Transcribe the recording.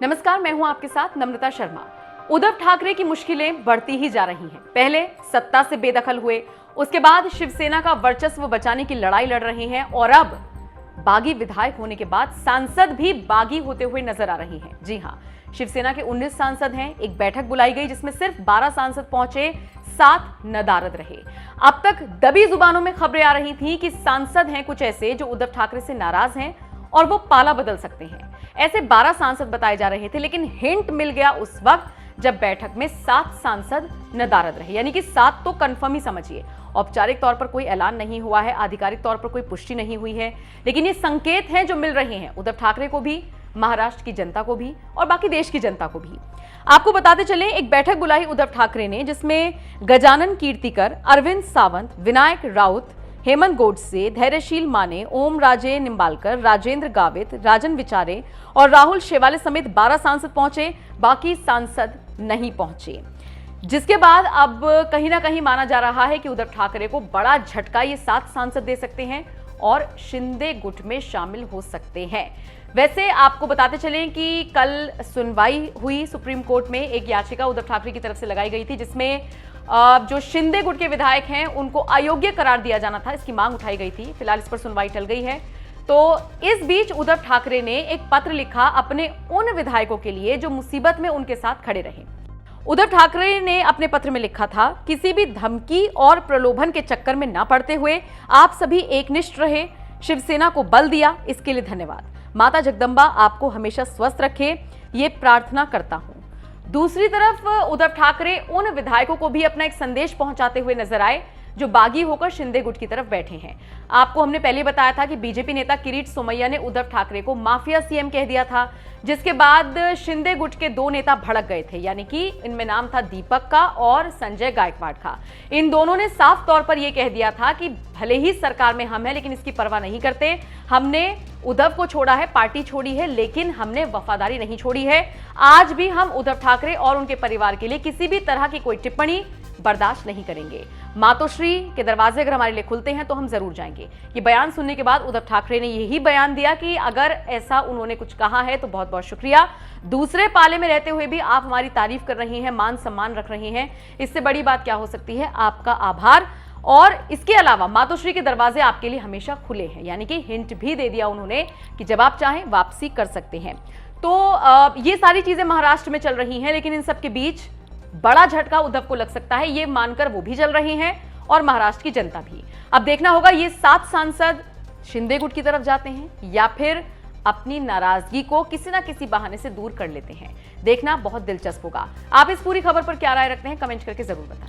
नमस्कार, मैं हूं आपके साथ नम्रता शर्मा। उद्धव ठाकरे की मुश्किलें बढ़ती ही जा रही हैं। पहले सत्ता से बेदखल हुए, उसके बाद शिवसेना का वर्चस्व बचाने की लड़ाई लड़ रहे हैं और अब बागी विधायक होने के बाद सांसद भी बागी होते हुए नजर आ रही हैं। जी हां, शिवसेना के 19 सांसद हैं। एक बैठक बुलाई गई जिसमें सिर्फ 12 सांसद पहुंचे, 7 नदारद रहे। अब तक दबी जुबानों में खबरें आ रही थी कि सांसद हैं कुछ ऐसे जो उद्धव ठाकरे से नाराज हैं और वो पाला बदल सकते हैं। ऐसे 12 सांसद बताए जा रहे थे, लेकिन हिंट मिल गया उस वक्त जब बैठक में 7 सांसद नदारद रहे, यानी कि 7 तो कंफर्म ही समझिए। औपचारिक तौर पर कोई ऐलान नहीं हुआ है, आधिकारिक तौर पर कोई पुष्टि नहीं हुई है, लेकिन ये संकेत हैं जो मिल रहे हैं उद्धव ठाकरे को भी, महाराष्ट्र की जनता को भी और बाकी देश की जनता को भी। आपको बताते चले, एक बैठक बुलाई उद्धव ठाकरे ने जिसमें गजानन कीर्तिकर, अरविंद सावंत, विनायक राउत, हेमंत गोडसे, धैर्यशील माने, ओम राजे निम्बालकर, राजेंद्र गावित, राजन विचारे और राहुल शेवाले समेत 12 सांसद पहुंचे। बाकी सांसद नहीं पहुंचे, जिसके बाद अब कहीं ना कहीं माना जा रहा है कि उद्धव ठाकरे को बड़ा झटका ये 7 सांसद दे सकते हैं और शिंदे गुट में शामिल हो सकते हैं। वैसे आपको बताते चलें कि कल सुनवाई हुई सुप्रीम कोर्ट में। एक याचिका उद्धव ठाकरे की तरफ से लगाई गई थी जिसमें जो शिंदे गुट के विधायक हैं उनको अयोग्य करार दिया जाना था, इसकी मांग उठाई गई थी। फिलहाल इस पर सुनवाई टल गई है। तो इस बीच उद्धव ठाकरे ने एक पत्र लिखा अपने उन विधायकों के लिए जो मुसीबत में उनके साथ खड़े रहे। उद्धव ठाकरे ने अपने पत्र में लिखा था, किसी भी धमकी और प्रलोभन के चक्कर में ना पड़ते हुए आप सभी एकनिष्ठ रहे, शिवसेना को बल दिया, इसके लिए धन्यवाद। माता जगदम्बा आपको हमेशा स्वस्थ रखे, ये प्रार्थना करता हूं। दूसरी तरफ उद्धव ठाकरे उन विधायकों को भी अपना एक संदेश पहुंचाते हुए नजर आए जो बागी होकर शिंदे गुट की तरफ बैठे हैं। आपको हमने पहले बताया था कि बीजेपी नेता किरीट सोमैया ने उद्धव ठाकरे को माफिया सीएम कह दिया था, जिसके बाद शिंदे गुट के 2 नेता भड़क गए थे, यानी कि इनमें नाम था दीपक का और संजय गायकवाड़ का। इन दोनों ने साफ तौर पर यह कह दिया था कि भले ही सरकार में हम हैं लेकिन इसकी परवाह नहीं करते, हमने उद्धव को छोड़ा है, पार्टी छोड़ी है, लेकिन हमने वफादारी नहीं छोड़ी है। आज भी हम उद्धव ठाकरे और उनके परिवार के लिए किसी भी तरह की कोई टिप्पणी बर्दाश्त नहीं करेंगे। मातोश्री के दरवाजे अगर हमारे लिए खुलते हैं तो हम जरूर जाएंगे। ये बयान सुनने के बाद उद्धव ठाकरे ने यही बयान दिया कि अगर ऐसा उन्होंने कुछ कहा है तो बहुत बहुत शुक्रिया। दूसरे पाले में रहते हुए भी आप हमारी तारीफ कर रही हैं, मान सम्मान रख रही हैं, इससे बड़ी बात क्या हो सकती है। आपका आभार। और इसके अलावा मातोश्री के दरवाजे आपके लिए हमेशा खुले हैं, यानी कि हिंट भी दे दिया उन्होंने कि जब आप चाहें वापसी कर सकते हैं। तो ये सारी चीजें महाराष्ट्र में चल रही हैं, लेकिन इन सब के बीच बड़ा झटका उद्धव को लग सकता है, ये मानकर वो भी जल रहे हैं और महाराष्ट्र की जनता भी। अब देखना होगा ये 7 सांसद शिंदे गुट की तरफ जाते हैं या फिर अपनी नाराजगी को किसी ना किसी बहाने से दूर कर लेते हैं। देखना बहुत दिलचस्प होगा। आप इस पूरी खबर पर क्या राय रखते हैं, कमेंट करके जरूर बताएं।